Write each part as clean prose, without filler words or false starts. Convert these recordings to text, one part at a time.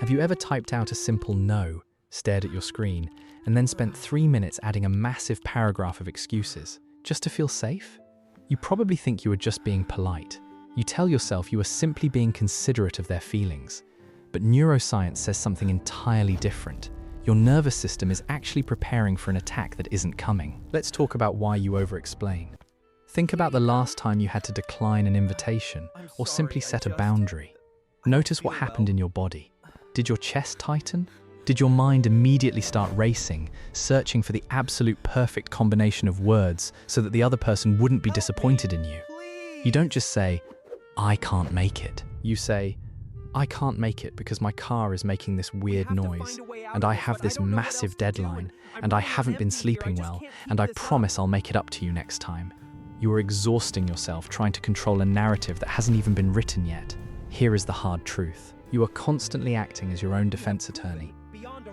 Have you ever typed out a simple no, stared at your screen, and then spent 3 minutes adding a massive paragraph of excuses, just to feel safe? You probably think you are just being polite. You tell yourself you are simply being considerate of their feelings. But neuroscience says something entirely different. Your nervous system is actually preparing for an attack that isn't coming. Let's talk about why you over-explain. Think about the last time you had to decline an invitation or simply set a boundary. Notice what happened in your body. Did your chest tighten? Did your mind immediately start racing, searching for the absolute perfect combination of words so that the other person wouldn't be disappointed in you? You don't just say, "I can't make it." You say, "I can't make it because my car is making this weird noise, and I have this massive deadline, and I haven't been sleeping well, and I promise I'll make it up to you next time." You are exhausting yourself trying to control a narrative that hasn't even been written yet. Here is the hard truth. You are constantly acting as your own defense attorney,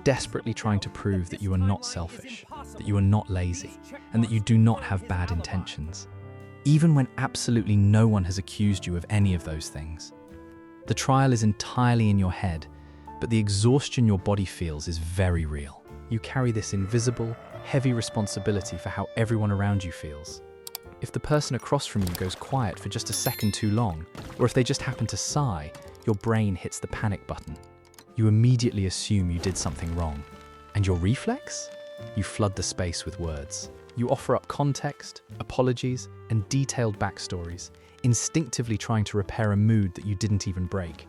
desperately trying to prove that you are not selfish, that you are not lazy, and that you do not have bad intentions, even when absolutely no one has accused you of any of those things. The trial is entirely in your head, but the exhaustion your body feels is very real. You carry this invisible, heavy responsibility for how everyone around you feels. If the person across from you goes quiet for just a second too long, or if they just happen to sigh, your brain hits the panic button. You immediately assume you did something wrong. And your reflex? You flood the space with words. You offer up context, apologies, and detailed backstories, instinctively trying to repair a mood that you didn't even break.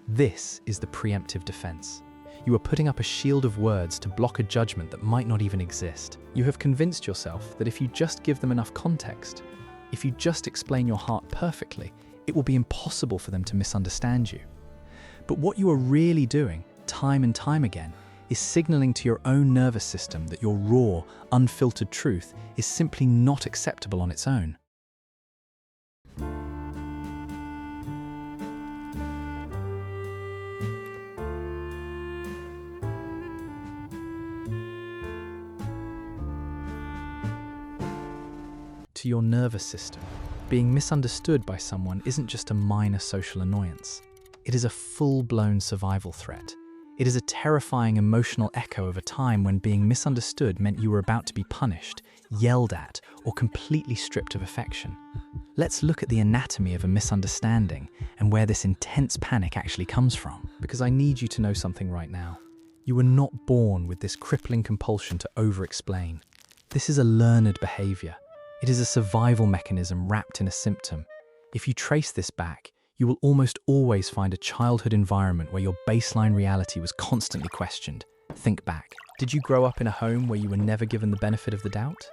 This is the preemptive defense. You are putting up a shield of words to block a judgment that might not even exist. You have convinced yourself that if you just give them enough context, if you just explain your heart perfectly, it will be impossible for them to misunderstand you. But what you are really doing, time and time again, is signaling to your own nervous system that your raw, unfiltered truth is simply not acceptable on its own. To your nervous system, being misunderstood by someone isn't just a minor social annoyance. It is a full-blown survival threat. It is a terrifying emotional echo of a time when being misunderstood meant you were about to be punished, yelled at, or completely stripped of affection. Let's look at the anatomy of a misunderstanding and where this intense panic actually comes from. Because I need you to know something right now. You were not born with this crippling compulsion to over-explain. This is a learned behavior. It is a survival mechanism wrapped in a symptom. If you trace this back, you will almost always find a childhood environment where your baseline reality was constantly questioned. Think back. Did you grow up in a home where you were never given the benefit of the doubt?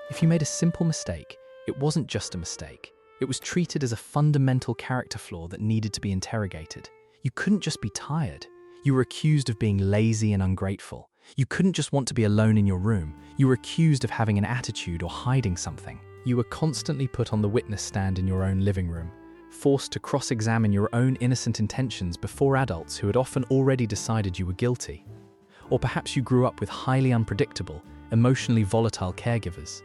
If you made a simple mistake, it wasn't just a mistake. It was treated as a fundamental character flaw that needed to be interrogated. You couldn't just be tired. You were accused of being lazy and ungrateful. You couldn't just want to be alone in your room. You were accused of having an attitude or hiding something. You were constantly put on the witness stand in your own living room, forced to cross-examine your own innocent intentions before adults who had often already decided you were guilty. Or perhaps you grew up with highly unpredictable, emotionally volatile caregivers.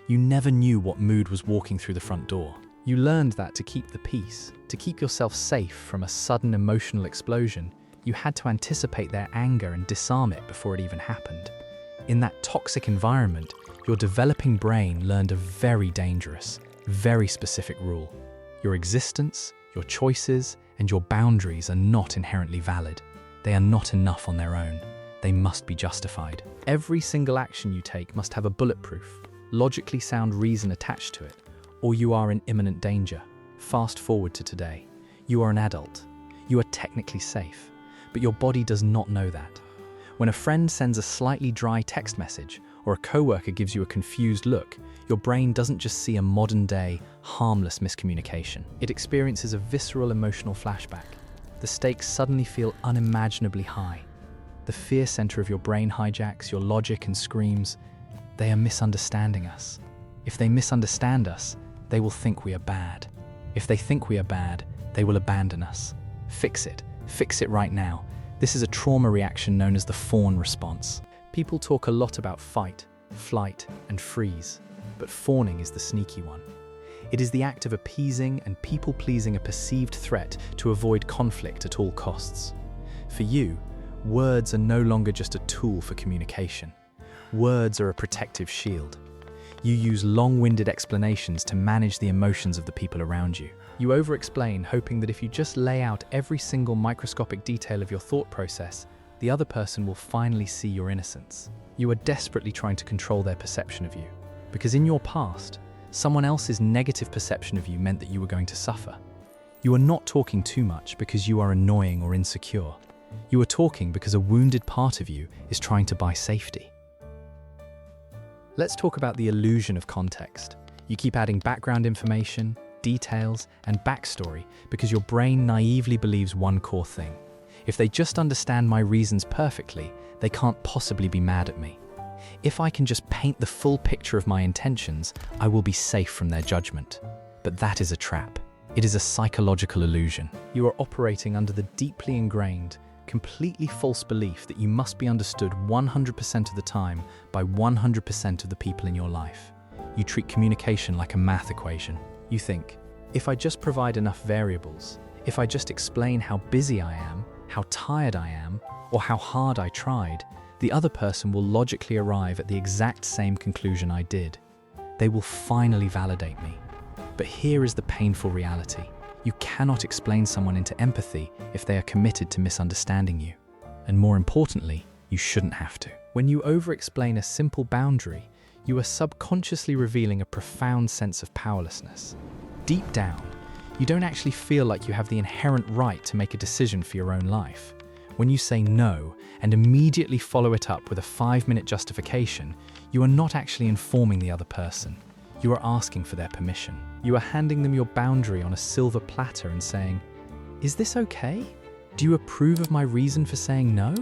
You never knew what mood was walking through the front door. You learned that to keep the peace, to keep yourself safe from a sudden emotional explosion, you had to anticipate their anger and disarm it before it even happened. In that toxic environment, your developing brain learned a very dangerous, very specific rule. Your existence, your choices, and your boundaries are not inherently valid. They are not enough on their own. They must be justified. Every single action you take must have a bulletproof, logically sound reason attached to it, or you are in imminent danger. Fast forward to today. You are an adult. You are technically safe, but your body does not know that. When a friend sends a slightly dry text message, or a coworker gives you a confused look, your brain doesn't just see a modern-day, harmless miscommunication. It experiences a visceral emotional flashback. The stakes suddenly feel unimaginably high. The fear center of your brain hijacks your logic and screams, "They are misunderstanding us. If they misunderstand us, they will think we are bad. If they think we are bad, they will abandon us. Fix it. Fix it right now." This is a trauma reaction known as the fawn response. People talk a lot about fight, flight, and freeze, but fawning is the sneaky one. It is the act of appeasing and people-pleasing a perceived threat to avoid conflict at all costs. For you, words are no longer just a tool for communication. Words are a protective shield. You use long-winded explanations to manage the emotions of the people around you. You over-explain, hoping that if you just lay out every single microscopic detail of your thought process, the other person will finally see your innocence. You are desperately trying to control their perception of you, because in your past, someone else's negative perception of you meant that you were going to suffer. You are not talking too much because you are annoying or insecure. You are talking because a wounded part of you is trying to buy safety. Let's talk about the illusion of context. You keep adding background information, details, and backstory because your brain naively believes one core thing. If they just understand my reasons perfectly, they can't possibly be mad at me. If I can just paint the full picture of my intentions, I will be safe from their judgment. But that is a trap. It is a psychological illusion. You are operating under the deeply ingrained, completely false belief that you must be understood 100% of the time by 100% of the people in your life. You treat communication like a math equation. You think, if I just provide enough variables, if I just explain how busy I am, how tired I am, or how hard I tried, the other person will logically arrive at the exact same conclusion I did. They will finally validate me. But here is the painful reality. You cannot explain someone into empathy if they are committed to misunderstanding you. And more importantly, you shouldn't have to. When you over-explain a simple boundary, you are subconsciously revealing a profound sense of powerlessness. Deep down, you don't actually feel like you have the inherent right to make a decision for your own life. When you say no and immediately follow it up with a 5-minute justification, you are not actually informing the other person. You are asking for their permission. You are handing them your boundary on a silver platter and saying, "Is this okay? Do you approve of my reason for saying no?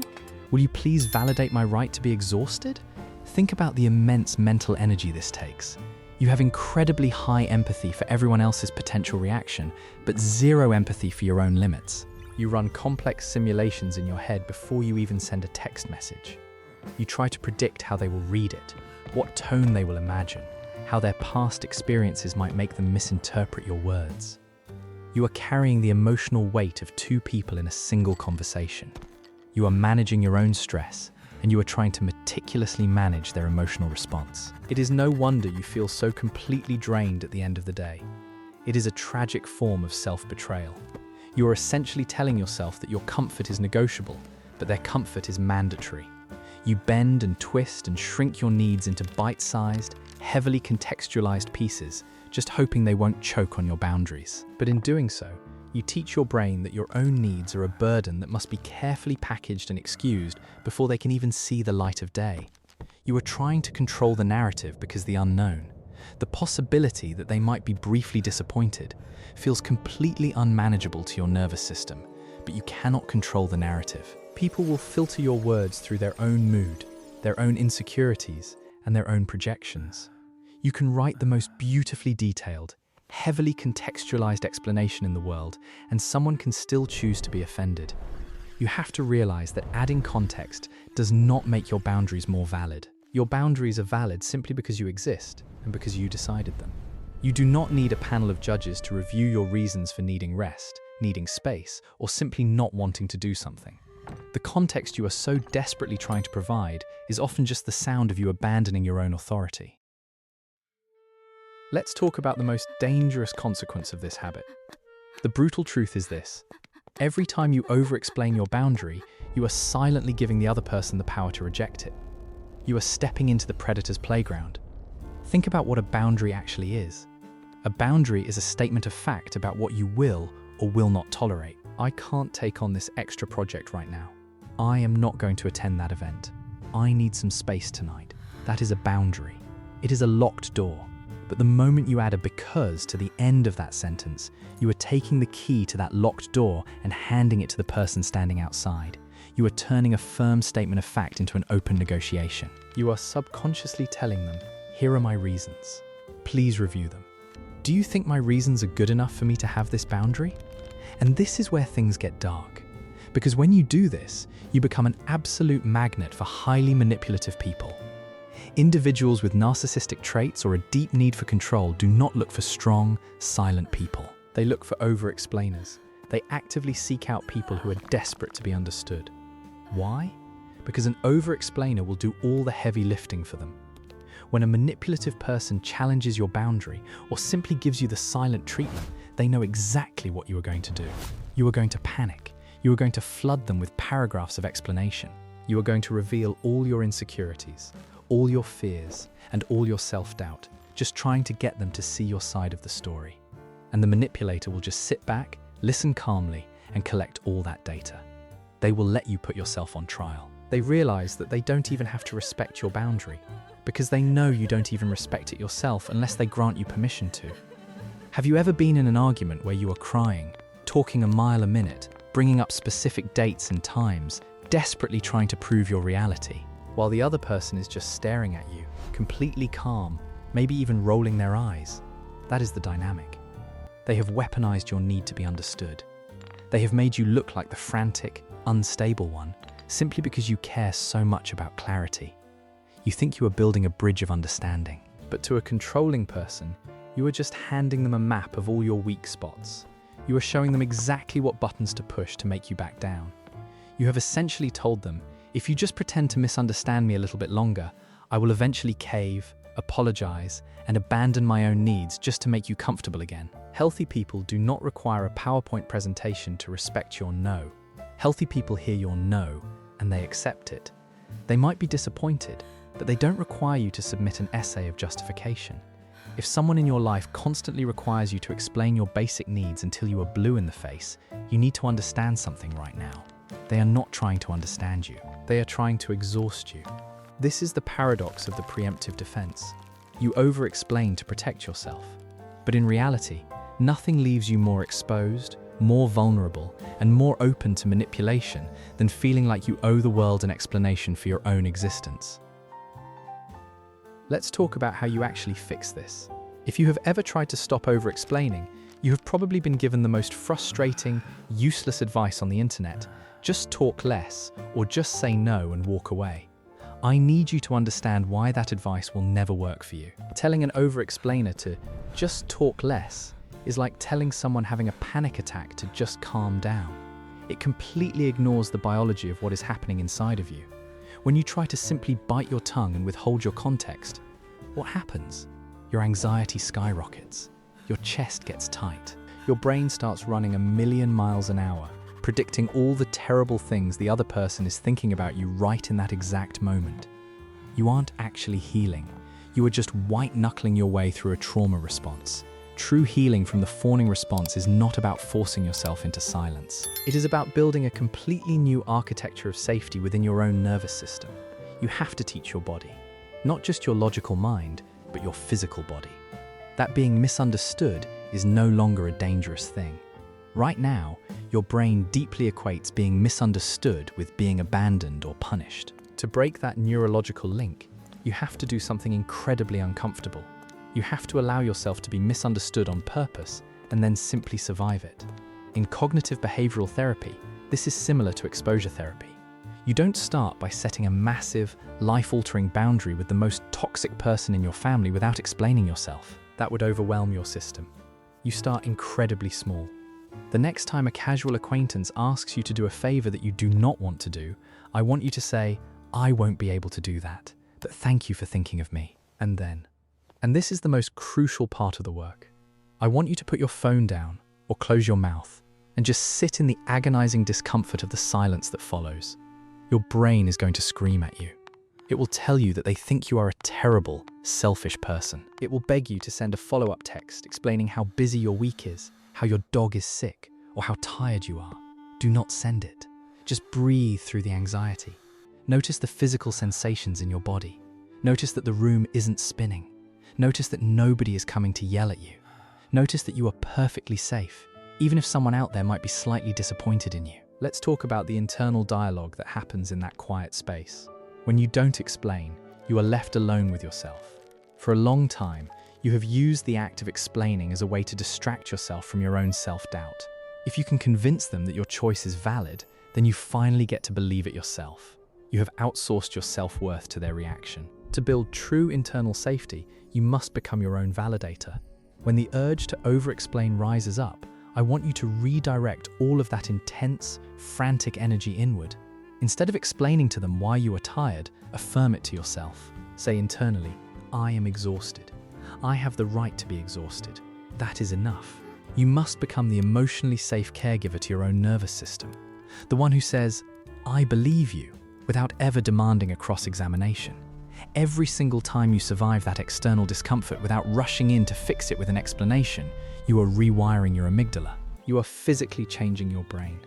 Will you please validate my right to be exhausted?" Think about the immense mental energy this takes. You have incredibly high empathy for everyone else's potential reaction, but zero empathy for your own limits. You run complex simulations in your head before you even send a text message. You try to predict how they will read it, what tone they will imagine, how their past experiences might make them misinterpret your words. You are carrying the emotional weight of two people in a single conversation. You are managing your own stress, and you are trying to meticulously manage their emotional response. It is no wonder you feel so completely drained at the end of the day. It is a tragic form of self-betrayal. You are essentially telling yourself that your comfort is negotiable, but their comfort is mandatory. You bend and twist and shrink your needs into bite-sized, heavily contextualized pieces, just hoping they won't choke on your boundaries. But in doing so, you teach your brain that your own needs are a burden that must be carefully packaged and excused before they can even see the light of day. You are trying to control the narrative because the unknown, the possibility that they might be briefly disappointed, feels completely unmanageable to your nervous system, but you cannot control the narrative. People will filter your words through their own mood, their own insecurities, and their own projections. You can write the most beautifully detailed, heavily contextualized explanation in the world, and someone can still choose to be offended. You have to realize that adding context does not make your boundaries more valid. Your boundaries are valid simply because you exist and because you decided them. You do not need a panel of judges to review your reasons for needing rest, needing space, or simply not wanting to do something. The context you are so desperately trying to provide is often just the sound of you abandoning your own authority. Let's talk about the most dangerous consequence of this habit. The brutal truth is this: every time you over-explain your boundary, you are silently giving the other person the power to reject it. You are stepping into the predator's playground. Think about what a boundary actually is. A boundary is a statement of fact about what you will or will not tolerate. I can't take on this extra project right now. I am not going to attend that event. I need some space tonight. That is a boundary. It is a locked door. But the moment you add a "because" to the end of that sentence, you are taking the key to that locked door and handing it to the person standing outside. You are turning a firm statement of fact into an open negotiation. You are subconsciously telling them, "Here are my reasons. Please review them. Do you think my reasons are good enough for me to have this boundary?" And this is where things get dark. Because when you do this, you become an absolute magnet for highly manipulative people. Individuals with narcissistic traits or a deep need for control do not look for strong, silent people. They look for over-explainers. They actively seek out people who are desperate to be understood. Why? Because an over-explainer will do all the heavy lifting for them. When a manipulative person challenges your boundary or simply gives you the silent treatment, they know exactly what you are going to do. You are going to panic. You are going to flood them with paragraphs of explanation. You are going to reveal all your insecurities, all your fears, and all your self-doubt, just trying to get them to see your side of the story. And the manipulator will just sit back, listen calmly, and collect all that data. They will let you put yourself on trial. They realize that they don't even have to respect your boundary, because they know you don't even respect it yourself unless they grant you permission to. Have you ever been in an argument where you are crying, talking a mile a minute, bringing up specific dates and times, desperately trying to prove your reality, while the other person is just staring at you, completely calm, maybe even rolling their eyes? That is the dynamic. They have weaponized your need to be understood. They have made you look like the frantic, unstable one, simply because you care so much about clarity. You think you are building a bridge of understanding, but to a controlling person, you are just handing them a map of all your weak spots. You are showing them exactly what buttons to push to make you back down. You have essentially told them, if you just pretend to misunderstand me a little bit longer, I will eventually cave, apologize, and abandon my own needs just to make you comfortable again. Healthy people do not require a PowerPoint presentation to respect your no. Healthy people hear your no, and they accept it. They might be disappointed, but they don't require you to submit an essay of justification. If someone in your life constantly requires you to explain your basic needs until you are blue in the face, you need to understand something right now. They are not trying to understand you. They are trying to exhaust you. This is the paradox of the preemptive defense. You over-explain to protect yourself. But in reality, nothing leaves you more exposed, more vulnerable, and more open to manipulation than feeling like you owe the world an explanation for your own existence. Let's talk about how you actually fix this. If you have ever tried to stop over-explaining, you have probably been given the most frustrating, useless advice on the internet. Just talk less, or just say no and walk away. I need you to understand why that advice will never work for you. Telling an over-explainer to just talk less is like telling someone having a panic attack to just calm down. It completely ignores the biology of what is happening inside of you. When you try to simply bite your tongue and withhold your context, what happens? Your anxiety skyrockets. Your chest gets tight. Your brain starts running 1,000,000 miles an hour, predicting all the terrible things the other person is thinking about you right in that exact moment. You aren't actually healing. You are just white-knuckling your way through a trauma response. True healing from the fawning response is not about forcing yourself into silence. It is about building a completely new architecture of safety within your own nervous system. You have to teach your body, not just your logical mind, but your physical body, that being misunderstood is no longer a dangerous thing. Right now, your brain deeply equates being misunderstood with being abandoned or punished. To break that neurological link, you have to do something incredibly uncomfortable. You have to allow yourself to be misunderstood on purpose and then simply survive it. In cognitive behavioral therapy, this is similar to exposure therapy. You don't start by setting a massive, life-altering boundary with the most toxic person in your family without explaining yourself. That would overwhelm your system. You start incredibly small. The next time a casual acquaintance asks you to do a favor that you do not want to do, I want you to say, "I won't be able to do that, but thank you for thinking of me." And this is the most crucial part of the work. I want you to put your phone down or close your mouth and just sit in the agonizing discomfort of the silence that follows. Your brain is going to scream at you. It will tell you that they think you are a terrible, selfish person. It will beg you to send a follow-up text explaining how busy your week is, how your dog is sick, or how tired you are. Do not send it. Just breathe through the anxiety. Notice the physical sensations in your body. Notice that the room isn't spinning. Notice that nobody is coming to yell at you. Notice that you are perfectly safe, even if someone out there might be slightly disappointed in you. Let's talk about the internal dialogue that happens in that quiet space. When you don't explain, you are left alone with yourself. For a long time, you have used the act of explaining as a way to distract yourself from your own self-doubt. If you can convince them that your choice is valid, then you finally get to believe it yourself. You have outsourced your self-worth to their reaction. To build true internal safety, you must become your own validator. When the urge to over-explain rises up, I want you to redirect all of that intense, frantic energy inward. Instead of explaining to them why you are tired, affirm it to yourself. Say internally, I am exhausted. I have the right to be exhausted. That is enough. You must become the emotionally safe caregiver to your own nervous system. The one who says, I believe you, without ever demanding a cross-examination. Every single time you survive that external discomfort without rushing in to fix it with an explanation, you are rewiring your amygdala. You are physically changing your brain.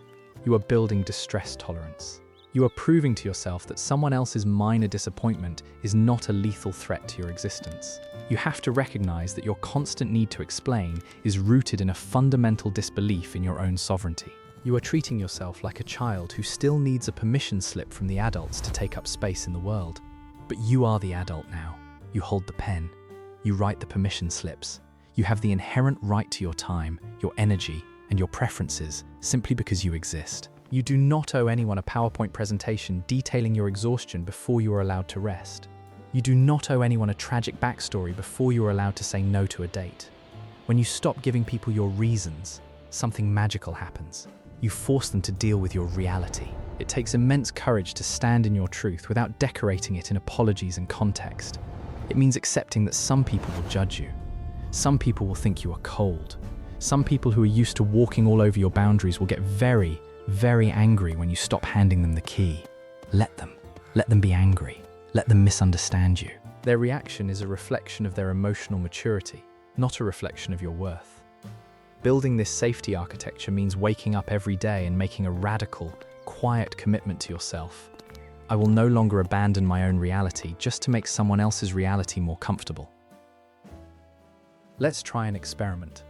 You are building distress tolerance. You are proving to yourself that someone else's minor disappointment is not a lethal threat to your existence. You have to recognize that your constant need to explain is rooted in a fundamental disbelief in your own sovereignty. You are treating yourself like a child who still needs a permission slip from the adults to take up space in the world. But you are the adult now. You hold the pen. You write the permission slips. You have the inherent right to your time, your energy, and your preferences simply because you exist. You do not owe anyone a PowerPoint presentation detailing your exhaustion before you are allowed to rest. You do not owe anyone a tragic backstory before you are allowed to say no to a date. When you stop giving people your reasons, something magical happens. You force them to deal with your reality. It takes immense courage to stand in your truth without decorating it in apologies and context. It means accepting that some people will judge you. Some people will think you are cold. Some people who are used to walking all over your boundaries will get very, very angry when you stop handing them the key. Let them. Let them be angry. Let them misunderstand you. Their reaction is a reflection of their emotional maturity, not a reflection of your worth. Building this safety architecture means waking up every day and making a radical, quiet commitment to yourself. I will no longer abandon my own reality just to make someone else's reality more comfortable. Let's try an experiment.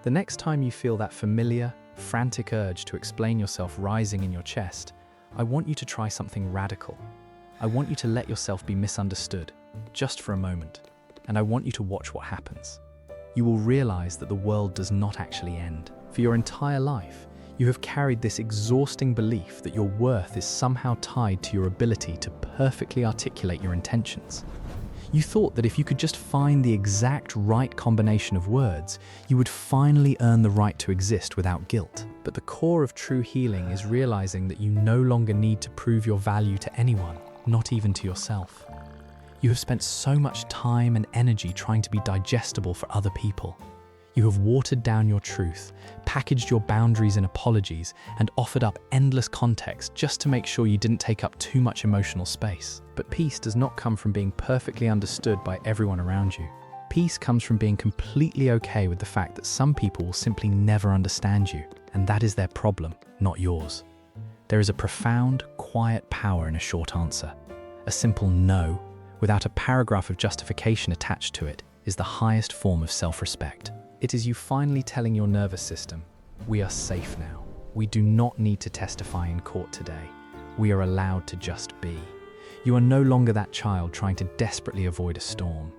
The next time you feel that familiar, frantic urge to explain yourself rising in your chest, I want you to try something radical. I want you to let yourself be misunderstood, just for a moment, and I want you to watch what happens. You will realize that the world does not actually end. For your entire life, you have carried this exhausting belief that your worth is somehow tied to your ability to perfectly articulate your intentions. You thought that if you could just find the exact right combination of words, you would finally earn the right to exist without guilt. But the core of true healing is realizing that you no longer need to prove your value to anyone, not even to yourself. You have spent so much time and energy trying to be digestible for other people. You have watered down your truth, packaged your boundaries in apologies, and offered up endless context just to make sure you didn't take up too much emotional space. But peace does not come from being perfectly understood by everyone around you. Peace comes from being completely okay with the fact that some people will simply never understand you, and that is their problem, not yours. There is a profound, quiet power in a short answer. A simple no, without a paragraph of justification attached to it, is the highest form of self-respect. It is you finally telling your nervous system, we are safe now. We do not need to testify in court today. We are allowed to just be. You are no longer that child trying to desperately avoid a storm.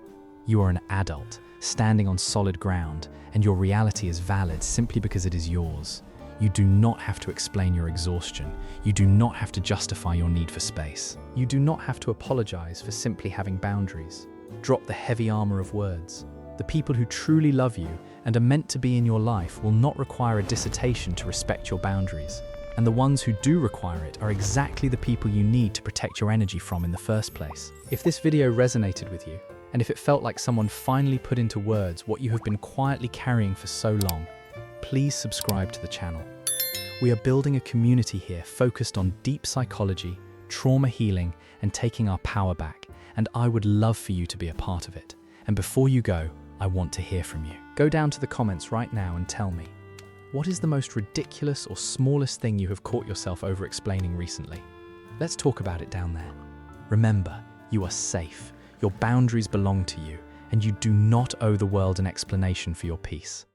You are an adult, standing on solid ground, and your reality is valid simply because it is yours. You do not have to explain your exhaustion. You do not have to justify your need for space. You do not have to apologize for simply having boundaries. Drop the heavy armor of words. The people who truly love you and are meant to be in your life will not require a dissertation to respect your boundaries. And the ones who do require it are exactly the people you need to protect your energy from in the first place. If this video resonated with you, and if it felt like someone finally put into words what you have been quietly carrying for so long, please subscribe to the channel. We are building a community here focused on deep psychology, trauma healing, and taking our power back, and I would love for you to be a part of it. And before you go, I want to hear from you. Go down to the comments right now and tell me, what is the most ridiculous or smallest thing you have caught yourself over-explaining recently? Let's talk about it down there. Remember, you are safe, your boundaries belong to you, and you do not owe the world an explanation for your peace.